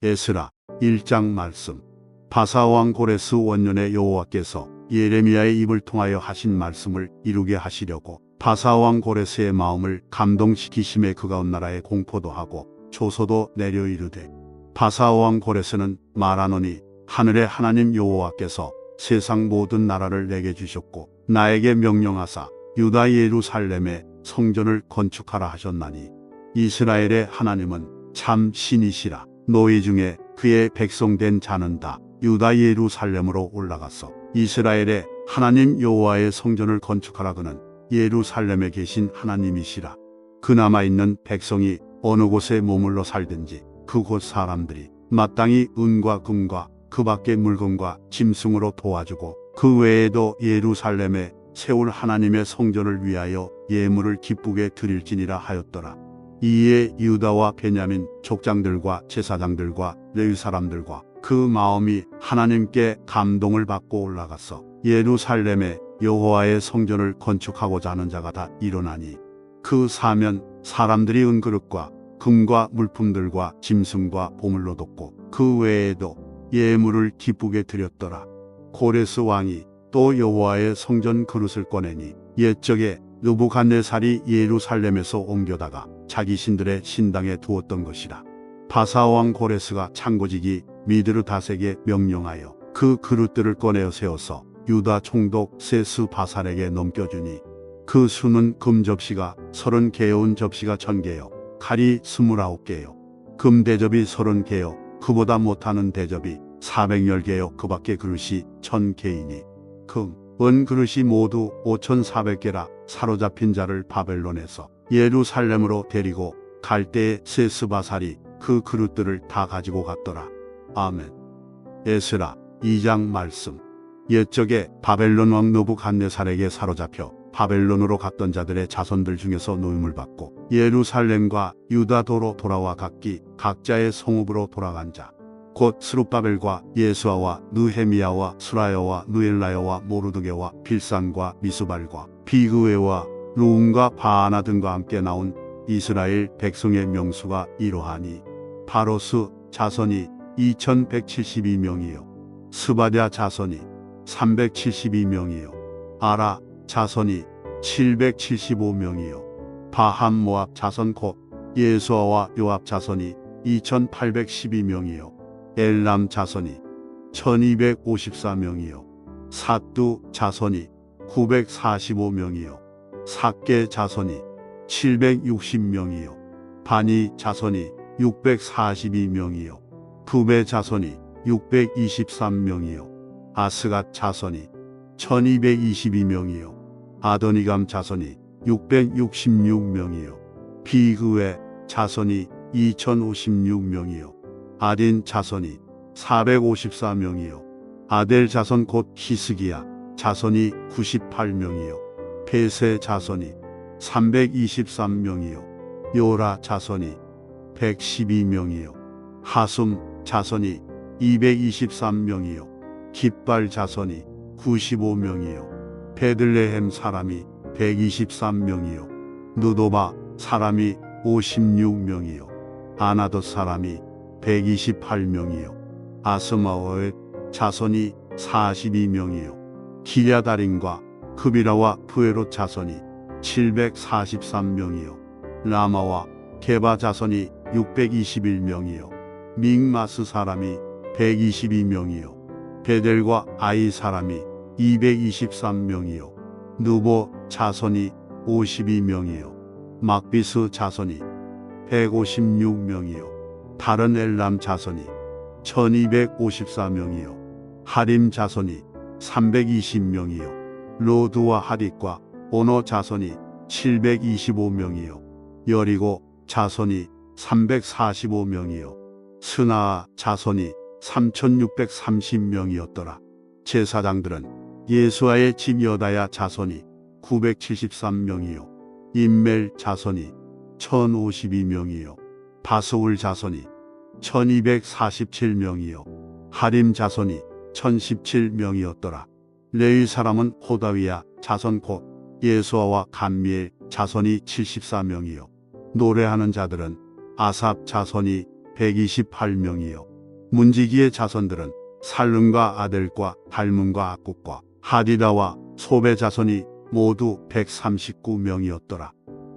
에스라 1장 말씀. 바사왕 고레스 원년에 여호와께서 예레미야의 입을 통하여 하신 말씀을 이루게 하시려고 바사왕 고레스의 마음을 감동시키심에 그가 온 나라에 공포도 하고 조소도 내려 이르되, 바사왕 고레스는 말하노니 하늘의 하나님 여호와께서 세상 모든 나라를 내게 주셨고 나에게 명령하사 유다 예루살렘에 성전을 건축하라 하셨나니, 이스라엘의 하나님은 참 신이시라. 너희 중에 그의 백성 된 자는 다 유다 예루살렘으로 올라가서 이스라엘의 하나님 여호와의 성전을 건축하라. 그는 예루살렘에 계신 하나님이시라. 그 남아있는 백성이 어느 곳에 머물러 살든지 그곳 사람들이 마땅히 은과 금과 그 밖의 물건과 짐승으로 도와주고, 그 외에도 예루살렘에 세울 하나님의 성전을 위하여 예물을 기쁘게 드릴지니라 하였더라. 이에 유다와 베냐민 족장들과 제사장들과 레위 사람들과 그 마음이 하나님께 감동을 받고 올라가서 예루살렘에 여호와의 성전을 건축하고자 하는 자가 다 일어나니, 그 사면 사람들이 은그릇과 금과 물품들과 짐승과 보물로 돋고 그 외에도 예물을 기쁘게 드렸더라. 고레스 왕이 또 여호와의 성전 그릇을 꺼내니, 옛적에 느부갓네살이 예루살렘에서 옮겨다가 자기 신들의 신당에 두었던 것이라. 바사왕 고레스가 창고지기 미드르닷에게 명령하여 그 그릇들을 꺼내어 세워서 유다 총독 세스바살에게 넘겨주니, 그 수는 금 접시가 30개여, 은 접시가 1000개여, 칼이 29개여, 금 대접이 30개여, 그보다 못하는 대접이 410개여, 그 밖의 그릇이 1000개이니, 금, 은 그릇이 모두 5400개라. 사로잡힌 자를 바벨론에서 예루살렘으로 데리고 갈 때에 세스바살이 그 그릇들을 다 가지고 갔더라. 아멘. 에스라 2장 말씀. 옛적에 바벨론 왕 느부갓네살에게 사로잡혀 바벨론으로 갔던 자들의 자손들 중에서 노임을 받고 예루살렘과 유다도로 돌아와 각기 각자의 성읍으로 돌아간 자, 곧 스룹바벨과 예수아와 느헤미야와 수라야와 느엘라야와 모르드게와 빌산과 미스발과 비그웨와 루움과 바아나 등과 함께 나온 이스라엘 백성의 명수가 이러하니, 바로스 자손이 2172명이요, 스바랴 자손이 372명이요, 아라 자손이 775명이요, 바함 모압 자손 곧 예수아와 요압 자손이 2812명이요, 엘람 자손이 1254명이요, 사뚜 자손이 945명이요, 삭게 자손이 760명이요, 바니 자손이 642명이요, 부베 자손이 623명이요, 아스갓 자손이 1222명이요, 아도니감 자손이 666명이요, 비그웨 자손이 2056명이요, 아딘 자손이 454명이요, 아델 자손 곧 히스기야 자손이 98명이요, 베세 자손이 323명이요, 요라 자손이 112명이요, 하숨 자손이 223명이요, 깃발 자손이 95명이요, 베들레헴 사람이 123명이요, 느도바 사람이 56명이요, 아나돗 사람이 128명이요, 아스마오의 자손이 42명이요, 기랴다림과 그비라와 부에롯 자손이 743명이요, 라마와 게바 자손이 621명이요, 믹마스 사람이 122명이요, 베델과 아이 사람이 223명이요, 느보 자손이 52명이요, 막비스 자손이 156명이요, 다른 엘람 자손이 1254명이요, 하림 자손이 320명이요, 로드와 하릿과 오노 자손이 725명이요, 여리고 자손이 345명이요, 스나아 자손이 3630명이었더라. 제사장들은 예수아의 집 여다야 자손이 973명이요, 임멜 자손이 1052명이요, 바스울 자손이 1247명이요, 하림 자손이 1017명이었더라. 레위 사람은 호다위야 자손 곧 예수아와 감미엘 자손이 74명이요, 노래하는 자들은 아삽 자손이 128명이요, 문지기의 자손들은 살룸과 아델과 달문과 악국과 하디다와 소베 자손이 모두 139명이었더라.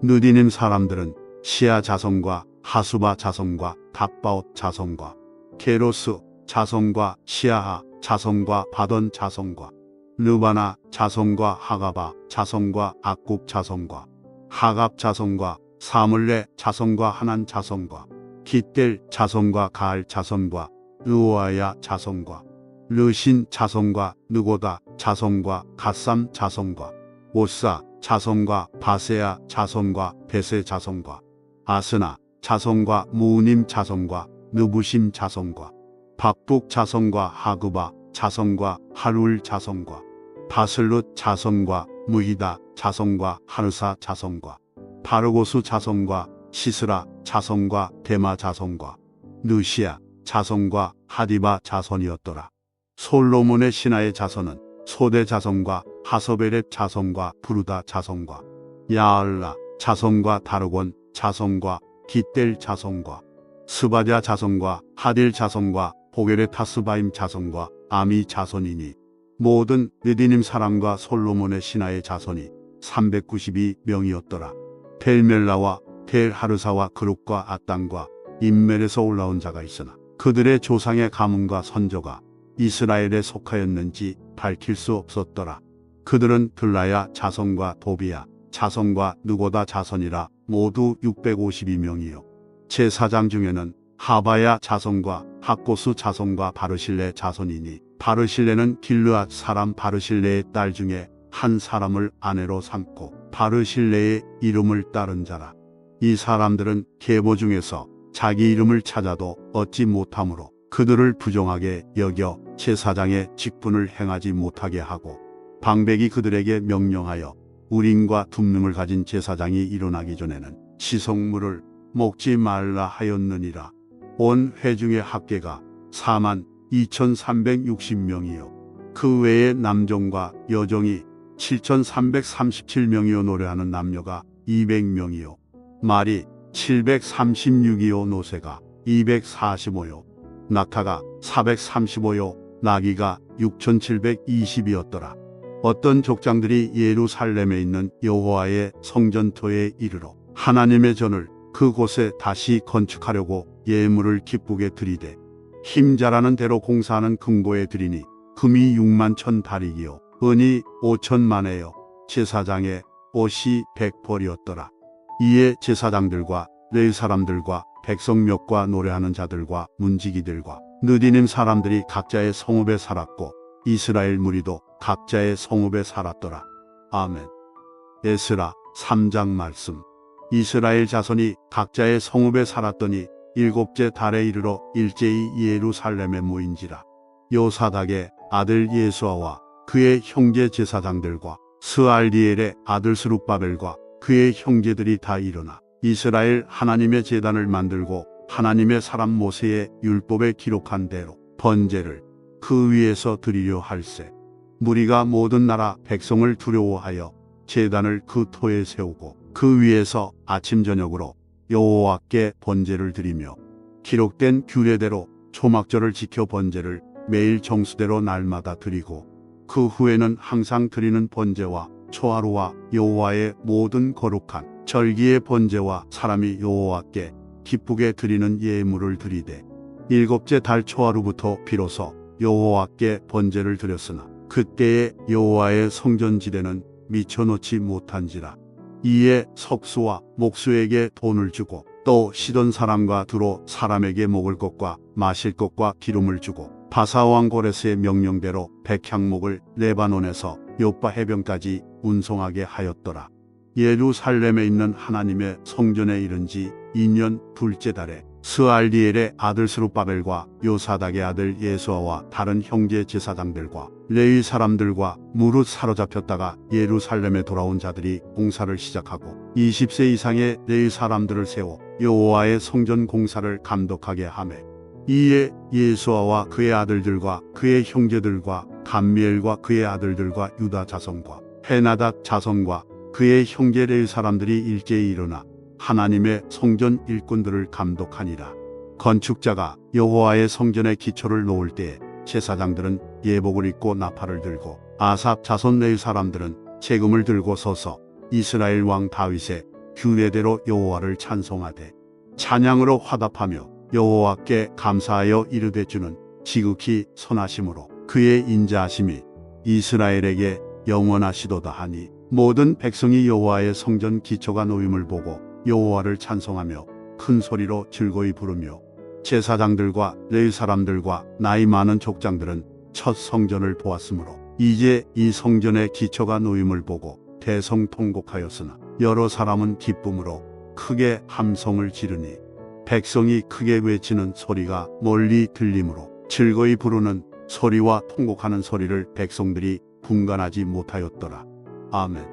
느디님 사람들은 시아 자손과 하수바 자손과 답바옷 자손과 게로스 자손과 시아하 자손과 바돈 자손과 르바나 자손과 하가바 자손과 악국 자손과 하갑 자손과 사물레 자손과 하난 자손과 깃델 자손과 가알 자손과 르오아야 자손과 르신 자손과 느고다 자손과 갓삼 자손과 오사 자손과 바세야 자손과 베세 자손과 아스나 자손과 무우님 자손과 느부심 자손과 밥북 자손과 하그바 자손과 하룰 자손과 바슬룻 자손과 무히다 자손과 하르사 자손과 바르고스 자손과 시스라 자손과 데마 자손과 느시아 자손과 하디바 자손이었더라. 솔로몬의 신하의 자손은 소대 자손과 하서베렛 자손과 부르다 자손과 야알라 자손과 다르곤 자손과 깃델 자손과 스바랴 자손과 하딜 자손과 보게레 타스바임 자손과 아미 자손이니 모든 느디님 사람과 솔로몬의 신하의 자손이 392명이었더라. 델멜라와 델하르사와 그룹과 아땅과 인멜에서 올라온 자가 있으나 그들의 조상의 가문과 선조가 이스라엘에 속하였는지 밝힐 수 없었더라. 그들은 들라야 자손과 도비야 자손과 느고다 자손이라 모두 652명이요. 제사장 중에는 하바야 자손과 학고스 자손과 바르실레 자손이니 바르실레는 길르앗 사람 바르실레의 딸 중에 한 사람을 아내로 삼고 바르실레의 이름을 따른 자라. 이 사람들은 계보 중에서 자기 이름을 찾아도 얻지 못하므로 그들을 부정하게 여겨 제사장의 직분을 행하지 못하게 하고 방백이 그들에게 명령하여 우림과 둠림을 가진 제사장이 일어나기 전에는 시속물을 먹지 말라 하였느니라. 온 회중의 합계가 42,360명이요. 그 외에 남종과 여종이 7,337명이요. 노래하는 남녀가 200명이요. 말이 736이요. 노새가 245요. 낙타가 435요. 나귀가 6,720이었더라. 어떤 족장들이 예루살렘에 있는 여호와의 성전토에 이르러 하나님의 전을 그곳에 다시 건축하려고 예물을 기쁘게 드리되 힘자라는 대로 공사하는 금고에 드리니 금이 6만 1,000다리기요 은이 5,000만에요. 제사장의 옷이 100벌이었더라. 이에 제사장들과 레위 사람들과 백성몇과 노래하는 자들과 문지기들과 느디님 사람들이 각자의 성읍에 살았고 이스라엘 무리도 각자의 성읍에 살았더라. 아멘. 에스라 3장 말씀. 이스라엘 자손이 각자의 성읍에 살았더니 일곱째 달에 이르러 일제히 예루살렘에 모인지라. 요사닥의 아들 예수아와 그의 형제 제사장들과 스알디엘의 아들 스룹바벨과 그의 형제들이 다 일어나 이스라엘 하나님의 제단을 만들고 하나님의 사람 모세의 율법에 기록한 대로 번제를 그 위에서 드리려 할세. 무리가 모든 나라 백성을 두려워하여 제단을 그 토에 세우고 그 위에서 아침 저녁으로 여호와께 번제를 드리며 기록된 규례대로 초막절을 지켜 번제를 매일 정수대로 날마다 드리고 그 후에는 항상 드리는 번제와 초하루와 여호와의 모든 거룩한 절기의 번제와 사람이 여호와께 기쁘게 드리는 예물을 드리되 일곱째 달 초하루부터 비로소 여호와께 번제를 드렸으나 그때에 여호와의 성전지대는 미쳐놓지 못한지라. 이에 석수와 목수에게 돈을 주고 또 시돈 사람과 두로 사람에게 먹을 것과 마실 것과 기름을 주고 바사왕 고레스의 명령대로 백향목을 레바논에서 요빠 해변까지 운송하게 하였더라. 예루살렘에 있는 하나님의 성전에 이른 지 2년 둘째 달에 스알디엘의 아들 스룹바벨과 요사닥의 아들 예수아와 다른 형제 제사장들과 레위 사람들과 무릇 사로잡혔다가 예루살렘에 돌아온 자들이 공사를 시작하고 20세 이상의 레위 사람들을 세워 여호와의 성전 공사를 감독하게 하매 이에 예수아와 그의 아들들과 그의 형제들과 감미엘과 그의 아들들과 유다 자손과 헤나닷 자손과 그의 형제 레위 사람들이 일제히 일어나 하나님의 성전 일꾼들을 감독하니라. 건축자가 여호와의 성전의 기초를 놓을 때에 제사장들은 예복을 입고 나팔을 들고 아삽 자손 레위 사람들은 재금을 들고 서서 이스라엘 왕 다윗의 규례대로 여호와를 찬송하되 찬양으로 화답하며 여호와께 감사하여 이르되 주는 지극히 선하심으로 그의 인자하심이 이스라엘에게 영원하시도다 하니 모든 백성이 여호와의 성전 기초가 놓임을 보고 여호와를 찬송하며 큰 소리로 즐거이 부르며 제사장들과 레위 사람들과 나이 많은 족장들은 첫 성전을 보았으므로 이제 이 성전의 기초가 놓임을 보고 대성통곡하였으나 여러 사람은 기쁨으로 크게 함성을 지르니 백성이 크게 외치는 소리가 멀리 들리므로 즐거이 부르는 소리와 통곡하는 소리를 백성들이 분간하지 못하였더라. 아멘.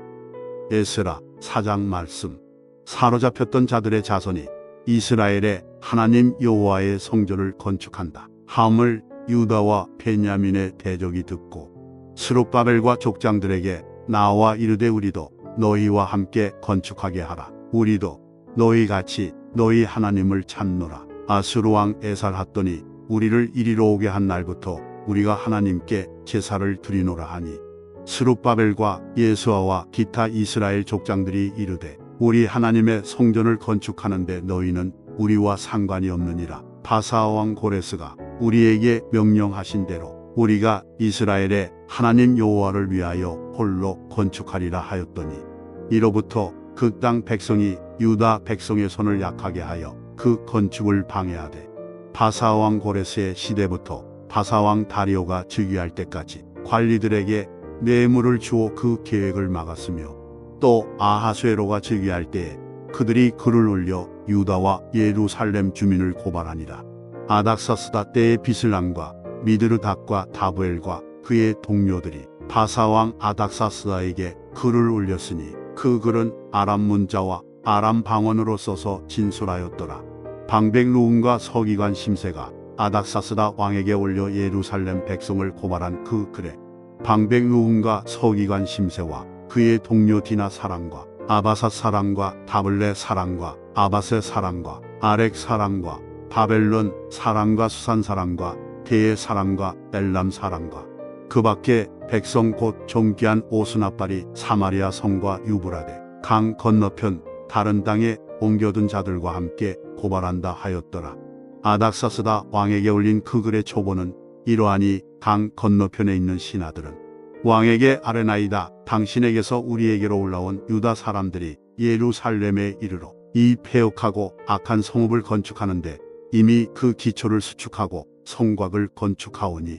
에스라 4장 말씀. 사로잡혔던 자들의 자손이 이스라엘의 하나님 여호와의 성전을 건축한다 함을 유다와 베냐민의 대적이 듣고 스룹바벨과 족장들에게 나와 이르되 우리도 너희와 함께 건축하게 하라. 우리도 너희같이 너희 하나님을 찾노라. 아수르 왕 에살핫돈이 우리를 이리로 오게 한 날부터 우리가 하나님께 제사를 드리노라 하니 스룹바벨과 예수아와 기타 이스라엘 족장들이 이르되 우리 하나님의 성전을 건축하는데 너희는 우리와 상관이 없느니라. 바사 왕 고레스가 우리에게 명령하신 대로 우리가 이스라엘의 하나님 여호와를 위하여 홀로 건축하리라 하였더니 이로부터 그 땅 백성이 유다 백성의 손을 약하게 하여 그 건축을 방해하되 바사 왕 고레스의 시대부터 바사 왕 다리오가 즉위할 때까지 관리들에게 뇌물을 주어 그 계획을 막았으며 또 아하수에로가 즉위할 때에 그들이 글을 올려 유다와 예루살렘 주민을 고발하니라. 아닥사스다 때의 비슬람과 미드르닥과 다부엘과 그의 동료들이 바사왕 아닥사스다에게 글을 올렸으니 그 글은 아람 문자와 아람 방언으로 써서 진술하였더라. 방백 루움과 서기관 심세가 아닥사스다 왕에게 올려 예루살렘 백성을 고발한 그 글에 방백 루움과 서기관 심세와 그의 동료 디나 사람과 아바삿 사람과 다블레 사람과 아바세 사람과 아렉 사람과 바벨론 사람과 수산 사람과 대의 사람과 엘람 사람과 그 밖에 백성 곧 존귀한 오스나발이 사마리아 성과 유브라데 강 건너편 다른 땅에 옮겨둔 자들과 함께 고발한다 하였더라. 아닥사스다 왕에게 올린 그 글의 초보는 이러하니 강 건너편에 있는 신하들은 왕에게 아뢰나이다. 당신에게서 우리에게로 올라온 유다 사람들이 예루살렘에 이르러 이 폐역하고 악한 성읍을 건축하는데 이미 그 기초를 수축하고 성곽을 건축하오니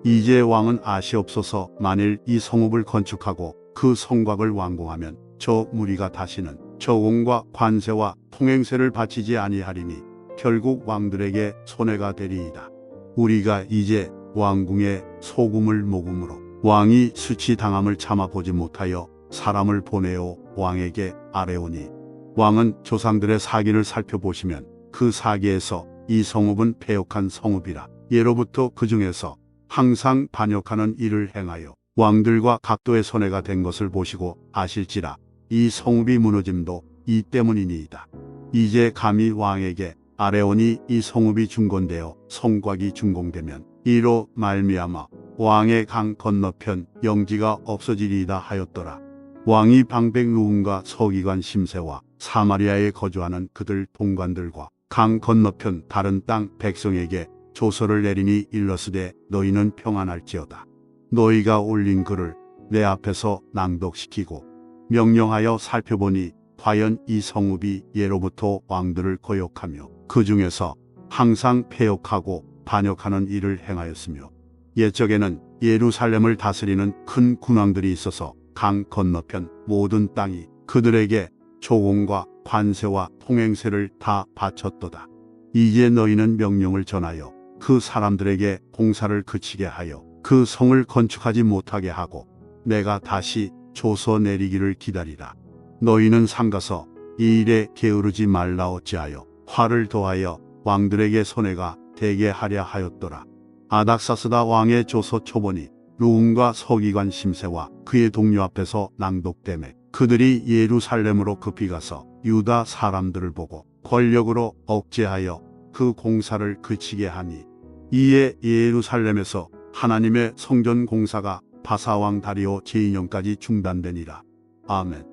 이제 왕은 아시옵소서. 만일 이 성읍을 건축하고 그 성곽을 완공하면 저 무리가 다시는 저공과 관세와 통행세를 바치지 아니하리니 결국 왕들에게 손해가 되리이다. 우리가 이제 왕궁에 소금을 모금으로 왕이 수치당함을 참아보지 못하여 사람을 보내어 왕에게 아뢰오니 왕은 조상들의 사기를 살펴보시면 그 사기에서 이 성읍은 패역한 성읍이라 예로부터 그 중에서 항상 반역하는 일을 행하여 왕들과 각도의 손해가 된 것을 보시고 아실지라 이 성읍이 무너짐도 이 때문이니이다. 이제 감히 왕에게 아뢰오니 이 성읍이 중건되어 성곽이 준공되면 이로 말미암아 왕의 강 건너편 영지가 없어지리이다 하였더라. 왕이 방백 루움과 서기관 심세와 사마리아에 거주하는 그들 동관들과 강 건너편 다른 땅 백성에게 조서를 내리니 일러스되 너희는 평안할지어다. 너희가 올린 글을 내 앞에서 낭독시키고 명령하여 살펴보니 과연 이 성읍이 예로부터 왕들을 거역하며 그 중에서 항상 패역하고 반역하는 일을 행하였으며 옛적에는 예루살렘을 다스리는 큰 군왕들이 있어서 강 건너편 모든 땅이 그들에게 조공과 관세와 통행세를 다 바쳤도다. 이제 너희는 명령을 전하여 그 사람들에게 공사를 그치게 하여 그 성을 건축하지 못하게 하고 내가 다시 조서 내리기를 기다리라. 너희는 삼가서 이 일에 게으르지 말라. 어찌하여 화를 더하여 왕들에게 손해가 되게 하랴 하였더라. 아닥사스다 왕의 조서 초본이 루움과 서기관 심세와 그의 동료 앞에서 낭독되매 그들이 예루살렘으로 급히 가서 유다 사람들을 보고 권력으로 억제하여 그 공사를 그치게 하니 이에 예루살렘에서 하나님의 성전 공사가 바사왕 다리오 제2년까지 중단되니라. 아멘.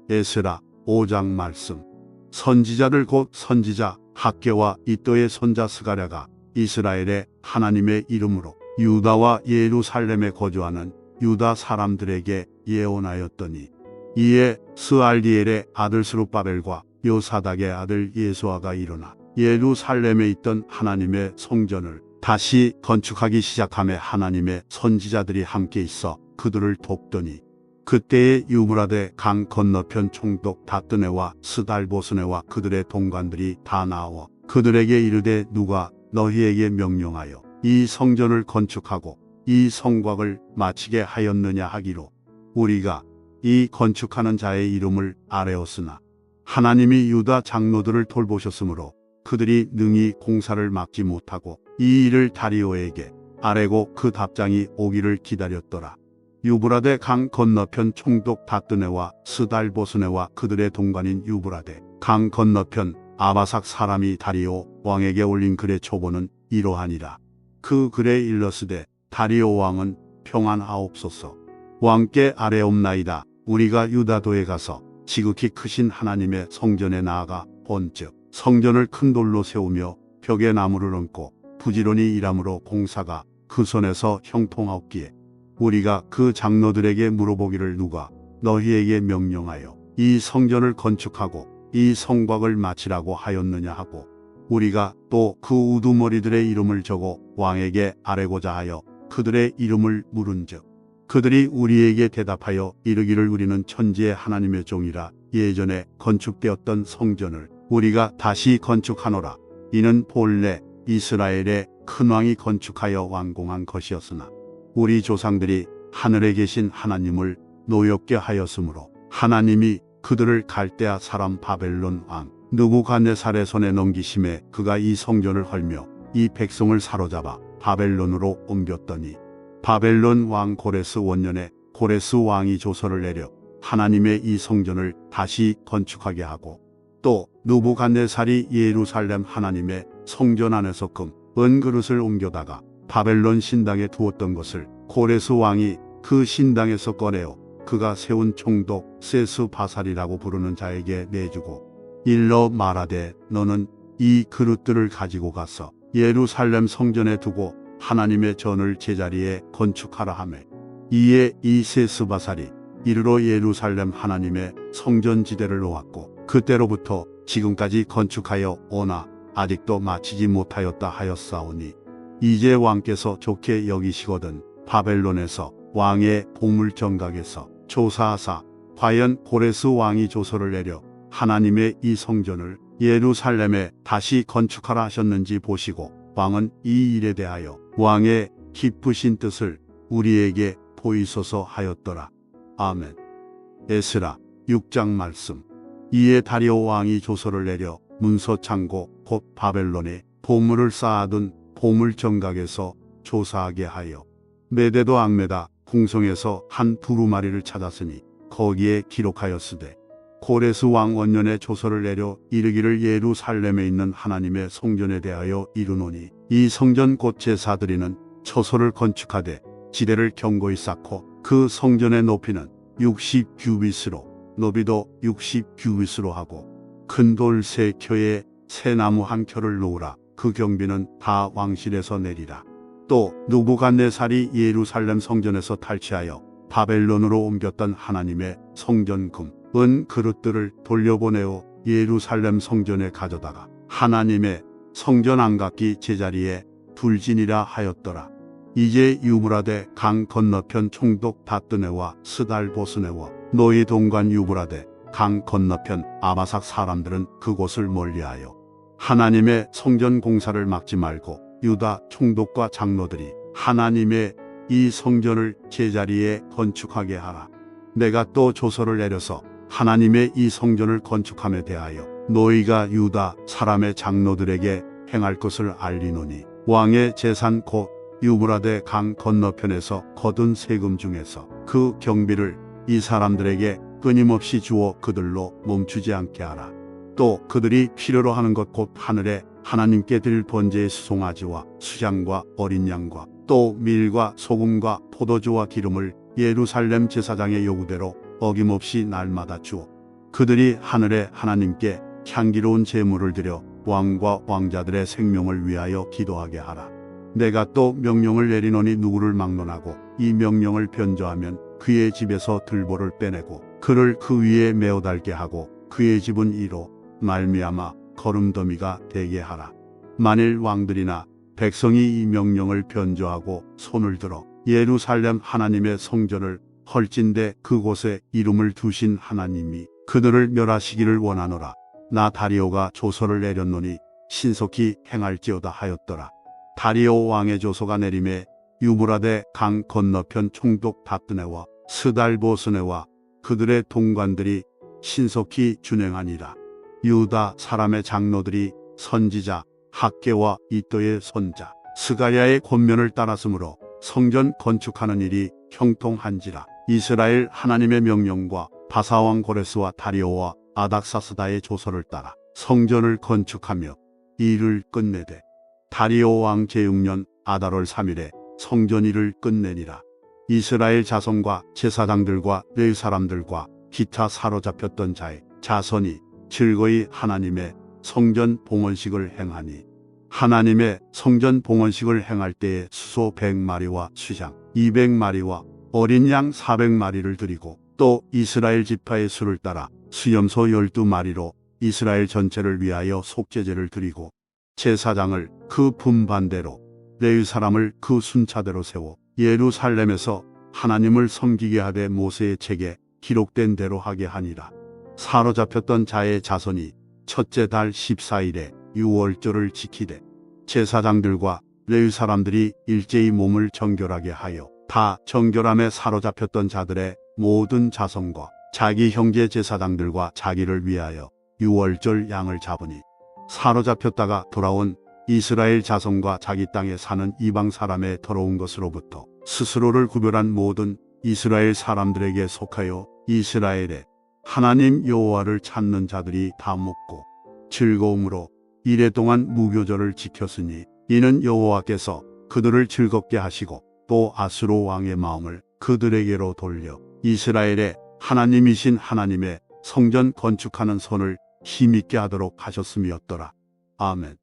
에스라 5장 말씀. 선지자들 곧 선지자 학개와 이또의 손자 스가랴가 이스라엘의 하나님의 이름으로 유다와 예루살렘에 거주하는 유다 사람들에게 예언하였더니 이에 스알디엘의 아들 스룹바벨과 요사닥의 아들 예수아가 일어나 예루살렘에 있던 하나님의 성전을 다시 건축하기 시작하며 하나님의 선지자들이 함께 있어 그들을 돕더니 그때에 유브라데 강 건너편 총독 다뜨네와 스달보스네와 그들의 동관들이 다 나와 그들에게 이르되 누가 너희에게 명령하여 이 성전을 건축하고 이 성곽을 마치게 하였느냐 하기로 우리가 이 건축하는 자의 이름을 아뢰었으나 하나님이 유다 장로들을 돌보셨으므로 그들이 능히 공사를 막지 못하고 이 일을 다리오에게 아뢰고 그 답장이 오기를 기다렸더라. 유브라데 강 건너편 총독 다뜨네와 스달보스네와 그들의 동관인 유브라데 강 건너편 아바삭 사람이 다리오 왕에게 올린 글의 초보는 이러하니라. 그 글에 일렀으되 다리오 왕은 평안하옵소서. 왕께 아뢰옵나이다. 우리가 유다도에 가서 지극히 크신 하나님의 성전에 나아가 본즉 성전을 큰 돌로 세우며 벽에 나무를 얹고 부지런히 일함으로 공사가 그 손에서 형통하옵기에 우리가 그 장로들에게 물어보기를 누가 너희에게 명령하여 이 성전을 건축하고 이 성곽을 마치라고 하였느냐 하고 우리가 또 그 우두머리들의 이름을 적어 왕에게 아뢰고자 하여 그들의 이름을 물은즉 그들이 우리에게 대답하여 이르기를 우리는 천지의 하나님의 종이라 예전에 건축되었던 성전을 우리가 다시 건축하노라. 이는 본래 이스라엘의 큰 왕이 건축하여 완공한 것이었으나 우리 조상들이 하늘에 계신 하나님을 노엽게 하였으므로 하나님이 그들을 갈대아 사람 바벨론 왕 느부갓네살의 손에 넘기심에 그가 이 성전을 헐며 이 백성을 사로잡아 바벨론으로 옮겼더니 바벨론 왕 고레스 원년에 고레스 왕이 조서를 내려 하나님의 이 성전을 다시 건축하게 하고 또 느부갓네살이 예루살렘 하나님의 성전 안에서 금, 은 그릇을 옮겨다가 바벨론 신당에 두었던 것을 고레스 왕이 그 신당에서 꺼내어 그가 세운 총독 세스바살이라고 부르는 자에게 내주고 일러 말하되 너는 이 그릇들을 가지고 가서 예루살렘 성전에 두고 하나님의 전을 제자리에 건축하라 하매 이에 이 세스바살이 이르러 예루살렘 하나님의 성전 지대를 놓았고 그때로부터 지금까지 건축하여 오나 아직도 마치지 못하였다 하였사오니 이제 왕께서 좋게 여기시거든 바벨론에서 왕의 보물정각에서 조사하사 과연 고레스 왕이 조서를 내려 하나님의 이 성전을 예루살렘에 다시 건축하라 하셨는지 보시고 왕은 이 일에 대하여 왕의 기쁘신 뜻을 우리에게 보이소서 하였더라. 아멘. 에스라 6장 말씀. 이에 다리오 왕이 조서를 내려 문서 창고 곧 바벨론에 보물을 쌓아둔 보물정각에서 조사하게 하여 메데도 악메다 궁성에서 한 두루마리를 찾았으니 거기에 기록하였으되 고레스 왕 원년에 조서를 내려 이르기를 예루살렘에 있는 하나님의 성전에 대하여 이르노니 이 성전 곧 제사드리는 처소를 건축하되 지대를 견고히 쌓고 그 성전의 높이는 60규빗으로 너비도 60규빗으로 하고 큰 돌 3켜에 새 나무 1켜를 놓으라. 그 경비는 다 왕실에서 내리라. 또 느부갓네살이 예루살렘 성전에서 탈취하여 바벨론으로 옮겼던 하나님의 성전 금, 은 그릇들을 돌려보내어 예루살렘 성전에 가져다가 하나님의 성전 안각기 제자리에 둘지니라 하였더라. 이제 유브라데 강 건너편 총독 다뜨네와 스달보스네와 너희 동관 유브라데 강 건너편 아바삭 사람들은 그곳을 멀리하여 하나님의 성전 공사를 막지 말고 유다 총독과 장로들이 하나님의 이 성전을 제자리에 건축하게 하라. 내가 또 조서를 내려서 하나님의 이 성전을 건축함에 대하여 너희가 유다 사람의 장로들에게 행할 것을 알리노니 왕의 재산 곧 유브라데 강 건너편에서 거둔 세금 중에서 그 경비를 이 사람들에게 끊임없이 주어 그들로 멈추지 않게 하라. 또 그들이 필요로 하는 것 곧 하늘에 하나님께 드릴 번제의 수송아지와 수장과 어린 양과 또 밀과 소금과 포도주와 기름을 예루살렘 제사장의 요구대로 어김없이 날마다 주어 그들이 하늘의 하나님께 향기로운 제물을 드려 왕과 왕자들의 생명을 위하여 기도하게 하라. 내가 또 명령을 내리노니 누구를 막론하고 이 명령을 변조하면 그의 집에서 들보를 빼내고 그를 그 위에 메어 달게 하고 그의 집은 이로 말미암아 거름더미가 되게 하라. 만일 왕들이나 백성이 이 명령을 변조하고 손을 들어 예루살렘 하나님의 성전을 헐진대 그곳에 이름을 두신 하나님이 그들을 멸하시기를 원하노라. 나 다리오가 조서를 내렸노니 신속히 행할지어다 하였더라. 다리오 왕의 조서가 내림에 유브라데 강 건너편 총독 다뜨네와 스달보스네와 그들의 동관들이 신속히 준행하니라. 유다 사람의 장로들이 선지자 학개와 이또의 손자 스가랴의 권면을 따랐으므로 성전 건축하는 일이 형통한지라. 이스라엘 하나님의 명령과 바사왕 고레스와 다리오와 아닥사스다의 조서를 따라 성전을 건축하며 일을 끝내되 다리오 왕 제6년 아달월 3일에 성전 일을 끝내니라. 이스라엘 자손과 제사장들과 레위 사람들과 기타 사로잡혔던 자의 자손이 즐거이 하나님의 성전 봉헌식을 행하니 하나님의 성전 봉헌식을 행할 때에 수소 100마리와 수장 200마리와 어린 양 400마리를 드리고 또 이스라엘 지파의 수를 따라 수염소 12마리로 이스라엘 전체를 위하여 속죄제를 드리고 제사장을 그 분반대로 레위 사람을 그 순차대로 세워 예루살렘에서 하나님을 섬기게 하되 모세의 책에 기록된 대로 하게 하니라. 사로잡혔던 자의 자손이 첫째 달 14일에 유월절을 지키되 제사장들과 레위 사람들이 일제히 몸을 정결하게 하여 다 정결함에 사로잡혔던 자들의 모든 자손과 자기 형제 제사장들과 자기를 위하여 유월절 양을 잡으니 사로잡혔다가 돌아온 이스라엘 자손과 자기 땅에 사는 이방 사람의 더러운 것으로부터 스스로를 구별한 모든 이스라엘 사람들에게 속하여 이스라엘의 하나님 여호와를 찾는 자들이 다 먹고 즐거움으로 이래 동안 무교절을 지켰으니 이는 여호와께서 그들을 즐겁게 하시고 또 아수로 왕의 마음을 그들에게로 돌려 이스라엘의 하나님이신 하나님의 성전 건축하는 손을 힘있게 하도록 하셨음이었더라. 아멘.